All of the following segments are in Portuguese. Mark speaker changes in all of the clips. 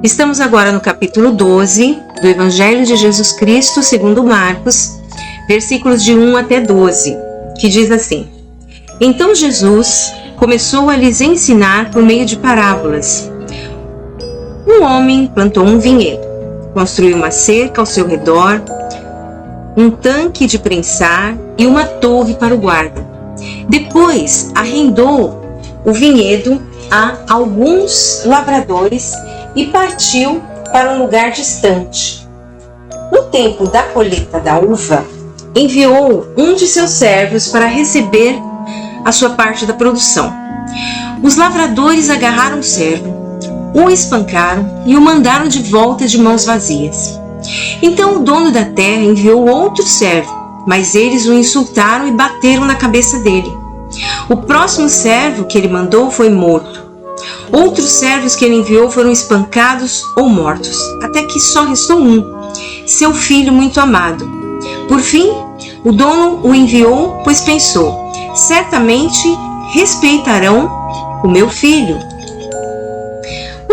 Speaker 1: Estamos agora no capítulo 12 do Evangelho de Jesus Cristo segundo Marcos, versículos de 1 até 12, que diz assim: Então Jesus começou a lhes ensinar por meio de parábolas. Um homem plantou um vinhedo, construiu uma cerca ao seu redor, um tanque de prensar e uma torre para o guarda. Depois arrendou o vinhedo a alguns lavradores e partiu para um lugar distante. No tempo da colheita da uva, enviou um de seus servos para receber a sua parte da produção. Os lavradores agarraram o servo, o espancaram e o mandaram de volta de mãos vazias. Então o dono da terra enviou outro servo, mas eles o insultaram e bateram na cabeça dele. O próximo servo que ele mandou foi morto. Outros servos que ele enviou foram espancados ou mortos, até que só restou um, seu filho muito amado. Por fim, o dono o enviou, pois pensou: certamente respeitarão o meu filho.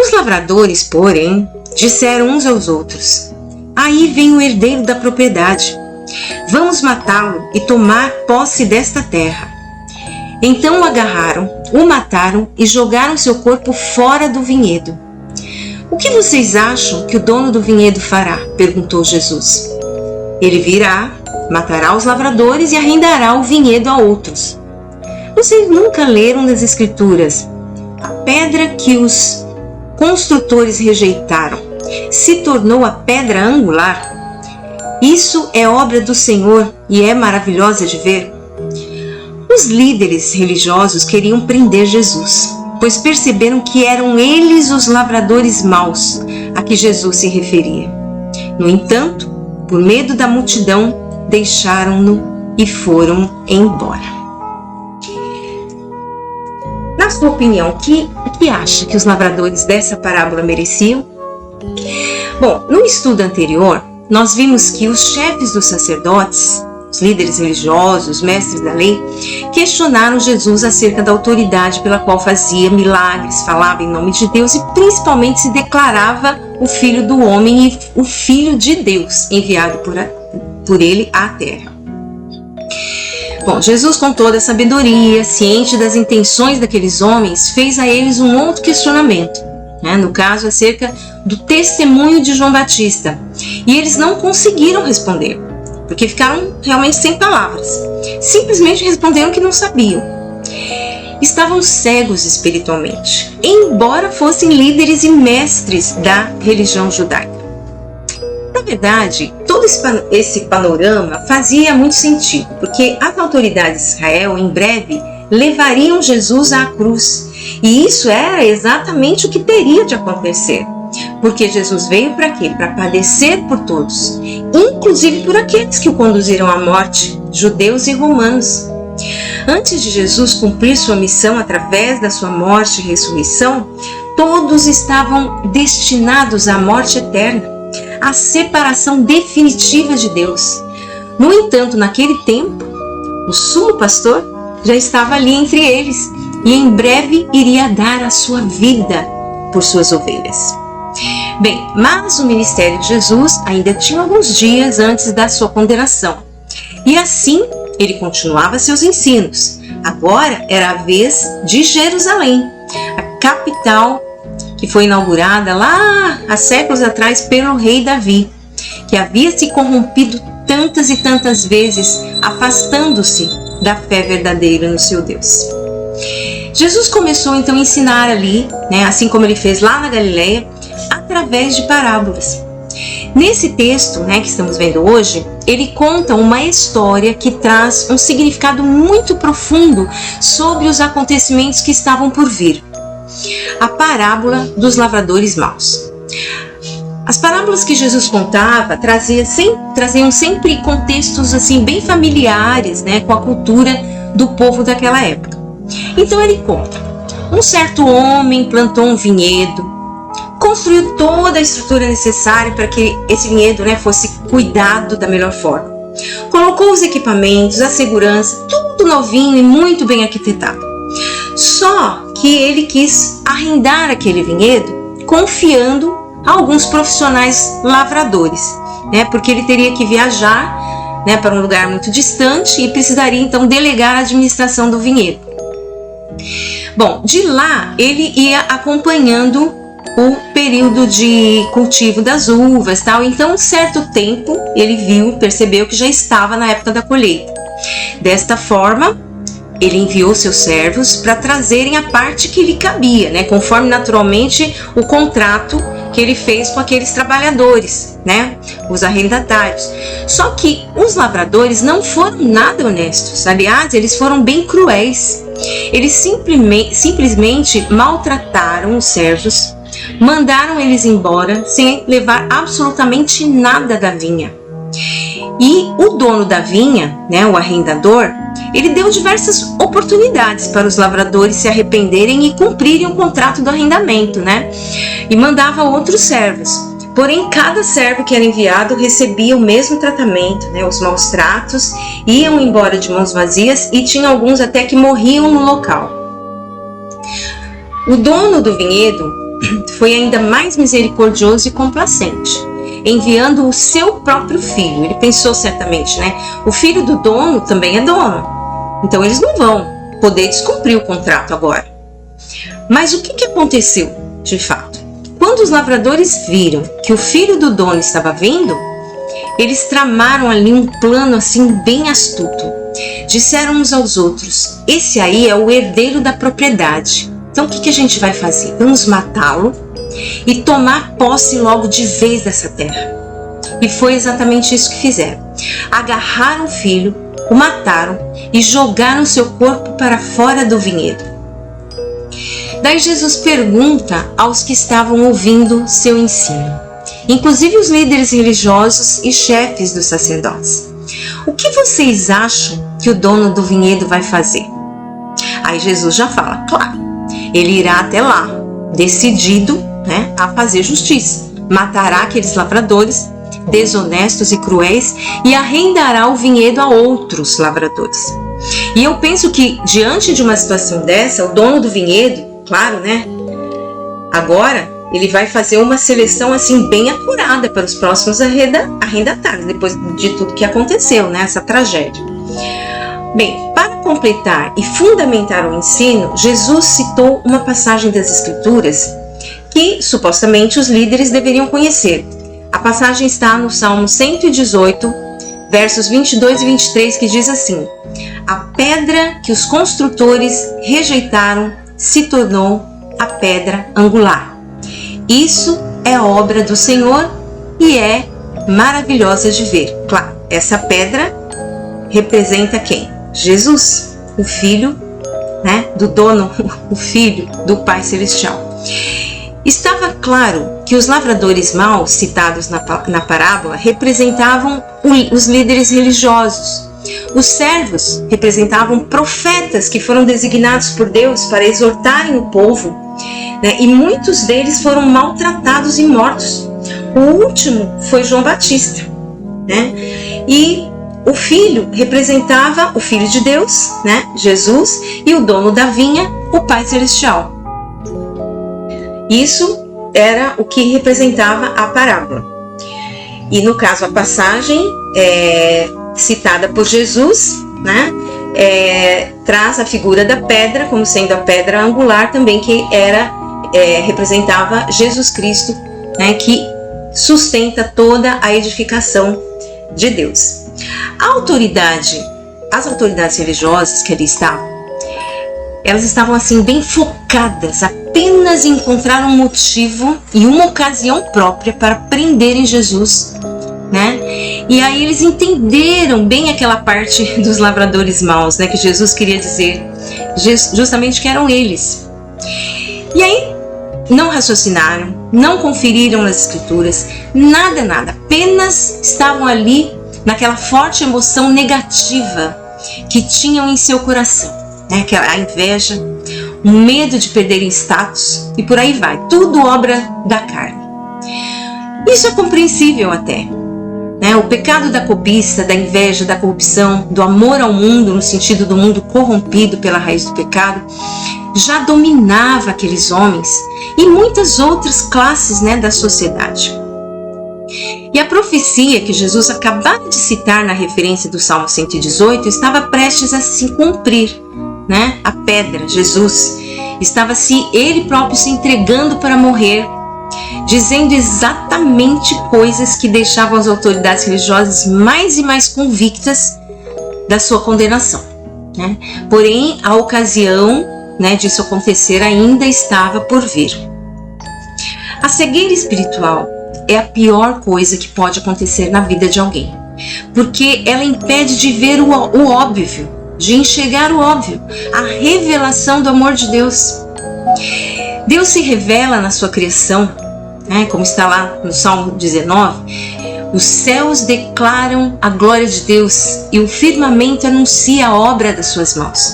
Speaker 1: Os lavradores, porém, disseram uns aos outros: aí vem o herdeiro da propriedade. Vamos matá-lo e tomar posse desta terra. Então o agarraram, o mataram e jogaram seu corpo fora do vinhedo. O que vocês acham que o dono do vinhedo fará? Perguntou Jesus. Ele virá, matará os lavradores e arrendará o vinhedo a outros. Vocês nunca leram nas Escrituras: a pedra que os construtores rejeitaram se tornou a pedra angular? Isso é obra do Senhor e é maravilhosa de ver. Os líderes religiosos queriam prender Jesus, pois perceberam que eram eles os lavradores maus a que Jesus se referia. No entanto, por medo da multidão, deixaram-no e foram embora. Na sua opinião, o que acha que os lavradores dessa parábola mereciam? Bom, no estudo anterior, nós vimos que os chefes dos sacerdotes, os líderes religiosos, os mestres da lei, questionaram Jesus acerca da autoridade pela qual fazia milagres, falava em nome de Deus e principalmente se declarava o Filho do Homem e o Filho de Deus, enviado por ele à terra. Bom, Jesus, com toda a sabedoria, ciente das intenções daqueles homens, fez a eles um outro questionamento, no caso acerca do testemunho de João Batista, e eles não conseguiram responder, porque ficaram realmente sem palavras. Simplesmente responderam que não sabiam. Estavam cegos espiritualmente, embora fossem líderes e mestres da religião judaica. Na verdade, todo esse panorama fazia muito sentido, porque as autoridades de Israel, em breve, levariam Jesus à cruz. E isso era exatamente o que teria de acontecer. Porque Jesus veio para quê? Para padecer por todos, inclusive por aqueles que o conduziram à morte, judeus e romanos. Antes de Jesus cumprir sua missão através da sua morte e ressurreição, todos estavam destinados à morte eterna, à separação definitiva de Deus. No entanto, naquele tempo, o sumo pastor já estava ali entre eles e em breve iria dar a sua vida por suas ovelhas. Bem, mas o ministério de Jesus ainda tinha alguns dias antes da sua condenação. E assim, ele continuava seus ensinos. Agora era a vez de Jerusalém, a capital que foi inaugurada lá há séculos atrás pelo rei Davi, que havia se corrompido tantas e tantas vezes, afastando-se da fé verdadeira no seu Deus. Jesus começou então a ensinar ali, assim como ele fez lá na Galileia, através de parábolas. Nesse texto, que estamos vendo hoje, ele conta uma história que traz um significado muito profundo sobre os acontecimentos que estavam por vir. A parábola dos lavradores maus. As parábolas que Jesus contava traziam sempre contextos assim bem familiares, com a cultura do povo daquela época. Então ele conta: um certo homem plantou um vinhedo, construiu toda a estrutura necessária para que esse vinhedo fosse cuidado da melhor forma. Colocou os equipamentos, a segurança, tudo novinho e muito bem arquitetado. Só que ele quis arrendar aquele vinhedo, confiando a alguns profissionais lavradores, né? Porque ele teria que viajar, né, para um lugar muito distante e precisaria então delegar a administração do vinhedo. Bom, de lá ele ia acompanhando o período de cultivo das uvas, tal. Então, um certo tempo ele percebeu que já estava na época da colheita. Desta forma, ele enviou seus servos para trazerem a parte que lhe cabia, né, conforme naturalmente o contrato que ele fez com aqueles trabalhadores, né, os arrendatários. Só que os lavradores não foram nada honestos. Aliás, eles foram bem cruéis. Eles simplesmente maltrataram os servos, mandaram eles embora sem levar absolutamente nada da vinha. E o dono da vinha, né, o arrendador, ele deu diversas oportunidades para os lavradores se arrependerem e cumprirem o contrato do arrendamento, né? E mandava outros servos. Porém, cada servo que era enviado recebia o mesmo tratamento, né? Os maus tratos, iam embora de mãos vazias e tinha alguns até que morriam no local. O dono do vinhedo foi ainda mais misericordioso e complacente, enviando o seu próprio filho. Ele pensou certamente, né? O filho do dono também é dono, então eles não vão poder descumprir o contrato agora. Mas o que aconteceu de fato? Quando os lavradores viram que o filho do dono estava vindo, eles tramaram ali um plano assim bem astuto. Disseram uns aos outros: esse aí é o herdeiro da propriedade. Então o que a gente vai fazer? Vamos matá-lo e tomar posse logo de vez dessa terra. E foi exatamente isso que fizeram. Agarraram o filho, o mataram e jogaram seu corpo para fora do vinhedo. Daí Jesus pergunta aos que estavam ouvindo seu ensino, inclusive os líderes religiosos e chefes dos sacerdotes: o que vocês acham que o dono do vinhedo vai fazer? Aí Jesus já fala, claro, ele irá até lá, decidido, né, a fazer justiça, matará aqueles lavradores desonestos e cruéis e arrendará o vinhedo a outros lavradores. E eu penso que diante de uma situação dessa, o dono do vinhedo, claro, né, agora ele vai fazer uma seleção assim bem acurada para os próximos arrendatários, depois de tudo que aconteceu, né, essa tragédia. Bem, para completar e fundamentar o ensino, Jesus citou uma passagem das Escrituras que supostamente os líderes deveriam conhecer. A passagem está no Salmo 118, versos 22 e 23, que diz assim: a pedra que os construtores rejeitaram se tornou a pedra angular. Isso é obra do Senhor e é maravilhosa de ver. Claro, essa pedra representa quem? Jesus, o filho, né, do dono, o filho do Pai Celestial. Estava claro que os lavradores maus citados na parábola representavam os líderes religiosos. Os servos representavam profetas que foram designados por Deus para exortarem o povo, né? E muitos deles foram maltratados e mortos. O último foi João Batista, né? E o filho representava o Filho de Deus, né? Jesus, e o dono da vinha, o Pai Celestial. Isso era o que representava a parábola. E no caso a passagem citada por Jesus, né, traz a figura da pedra como sendo a pedra angular também, que representava Jesus Cristo, né, que sustenta toda a edificação de Deus. As autoridades religiosas que ali estavam, elas estavam assim bem focadas apenas em encontrar um motivo e uma ocasião própria para prenderem Jesus, né? E aí eles entenderam bem aquela parte dos lavradores maus, né, que Jesus queria dizer justamente que eram eles. E aí não raciocinaram, não conferiram nas Escrituras, nada, apenas estavam ali naquela forte emoção negativa que tinham em seu coração, né? Que a inveja, o medo de perderem status e por aí vai, tudo obra da carne. Isso é compreensível até, né? O pecado da cobiça, da inveja, da corrupção, do amor ao mundo, no sentido do mundo corrompido pela raiz do pecado, já dominava aqueles homens e muitas outras classes, né, da sociedade. E a profecia que Jesus acabava de citar na referência do Salmo 118 estava prestes a se cumprir, né? A pedra, Jesus, estava ele próprio se entregando para morrer, dizendo exatamente coisas que deixavam as autoridades religiosas mais e mais convictas da sua condenação, né? Porém, a ocasião, né, disso acontecer ainda estava por vir. A cegueira espiritual é a pior coisa que pode acontecer na vida de alguém, porque ela impede de ver o óbvio, de enxergar o óbvio, a revelação do amor de Deus. Deus se revela na sua criação, né, como está lá no Salmo 19, os céus declaram a glória de Deus e o firmamento anuncia a obra das suas mãos.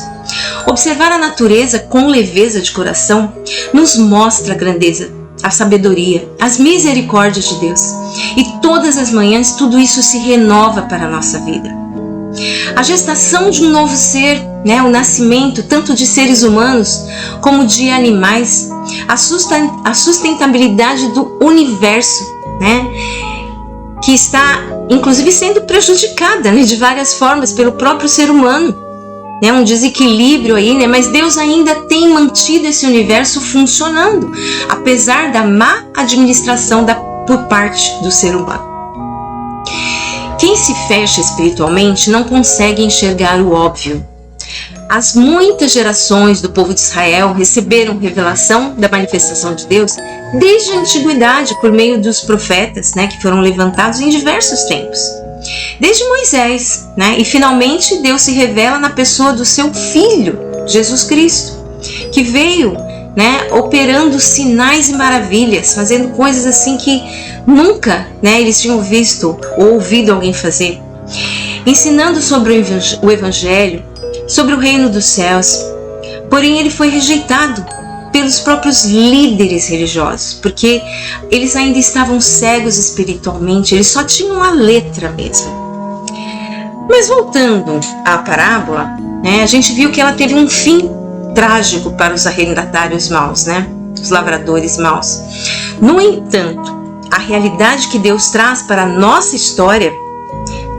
Speaker 1: Observar a natureza com leveza de coração nos mostra a grandeza, a sabedoria, as misericórdias de Deus. E todas as manhãs tudo isso se renova para a nossa vida. A gestação de um novo ser, né, o nascimento tanto de seres humanos como de animais, a sustentabilidade do universo, né, que está inclusive sendo prejudicada, né, de várias formas pelo próprio ser humano. Né, um desequilíbrio aí, né, mas Deus ainda tem mantido esse universo funcionando, apesar da má administração por parte do ser humano. Quem se fecha espiritualmente não consegue enxergar o óbvio. As muitas gerações do povo de Israel receberam revelação da manifestação de Deus desde a antiguidade por meio dos profetas, né, que foram levantados em diversos tempos. Desde Moisés, né? E finalmente Deus se revela na pessoa do seu Filho, Jesus Cristo, que veio, né, operando sinais e maravilhas, fazendo coisas assim que nunca, né, eles tinham visto ou ouvido alguém fazer, ensinando sobre o Evangelho, sobre o reino dos céus. Porém, ele foi rejeitado pelos próprios líderes religiosos, porque eles ainda estavam cegos espiritualmente, eles só tinham a letra mesmo. Mas voltando à parábola, né, a gente viu que ela teve um fim trágico para os arrendatários maus, né, os lavradores maus. No entanto, a realidade que Deus traz para a nossa história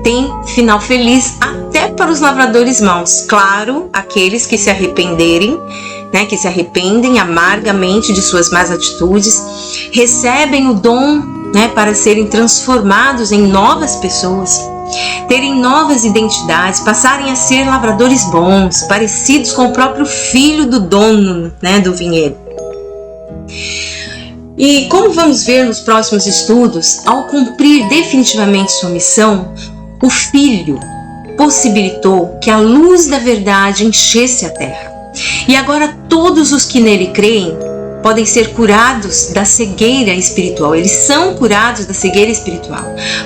Speaker 1: tem final feliz até para os lavradores maus. Claro, aqueles que se arrependerem, né, que se arrependem amargamente de suas más atitudes, recebem o dom, né, para serem transformados em novas pessoas, terem novas identidades, passarem a ser lavradores bons, parecidos com o próprio filho do dono, né, do vinhedo. E como vamos ver nos próximos estudos, ao cumprir definitivamente sua missão, o Filho possibilitou que a luz da verdade enchesse a terra. E agora todos os que nele creem podem ser curados da cegueira espiritual. Eles são curados da cegueira espiritual.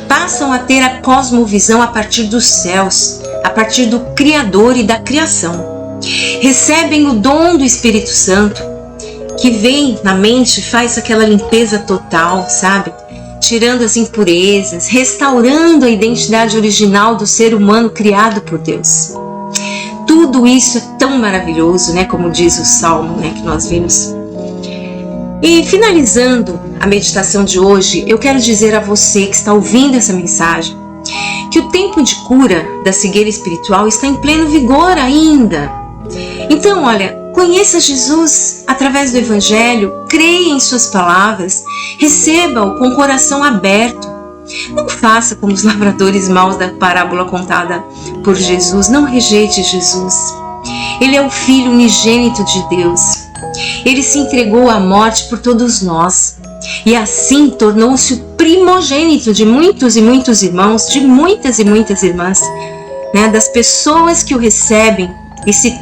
Speaker 1: Passam a ter a cosmovisão a partir dos céus, a partir do Criador e da criação. Recebem o dom do Espírito Santo, que vem na mente, faz aquela limpeza total, sabe? Tirando as impurezas, restaurando a identidade original do ser humano criado por Deus. Tudo isso é tão maravilhoso, né? Como diz o Salmo, né, que nós vimos. E finalizando a meditação de hoje, eu quero dizer a você que está ouvindo essa mensagem que o tempo de cura da cegueira espiritual está em pleno vigor ainda. Então, olha, conheça Jesus através do Evangelho, creia em suas palavras, receba-o com o coração aberto. Não faça como os lavradores maus da parábola contada por Jesus, não rejeite Jesus. Ele é o Filho unigênito de Deus. Ele se entregou à morte por todos nós e assim tornou-se o primogênito de muitos e muitos irmãos, de muitas e muitas irmãs, né, das pessoas que o recebem e se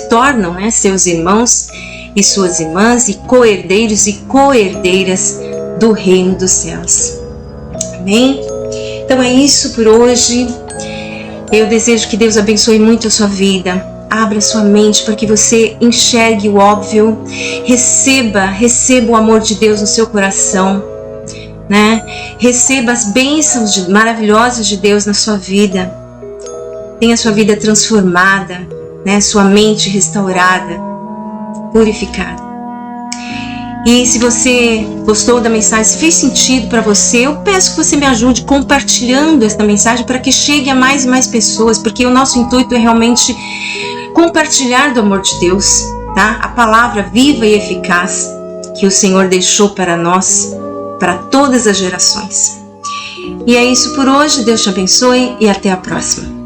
Speaker 1: tornam, né, seus irmãos e suas irmãs e co-herdeiros e co-herdeiras do reino dos céus. Amém? Então é isso por hoje. Eu desejo que Deus abençoe muito a sua vida. Abra sua mente para que você enxergue o óbvio, receba o amor de Deus no seu coração, né? Receba as bênçãos maravilhosas de Deus na sua vida. Tenha sua vida transformada, né? Sua mente restaurada. purificado. E se você gostou da mensagem, se fez sentido para você, eu peço que você me ajude compartilhando esta mensagem para que chegue a mais e mais pessoas, porque o nosso intuito é realmente compartilhar do amor de Deus, tá? A palavra viva e eficaz que o Senhor deixou para nós, para todas as gerações. E é isso por hoje, Deus te abençoe e até a próxima.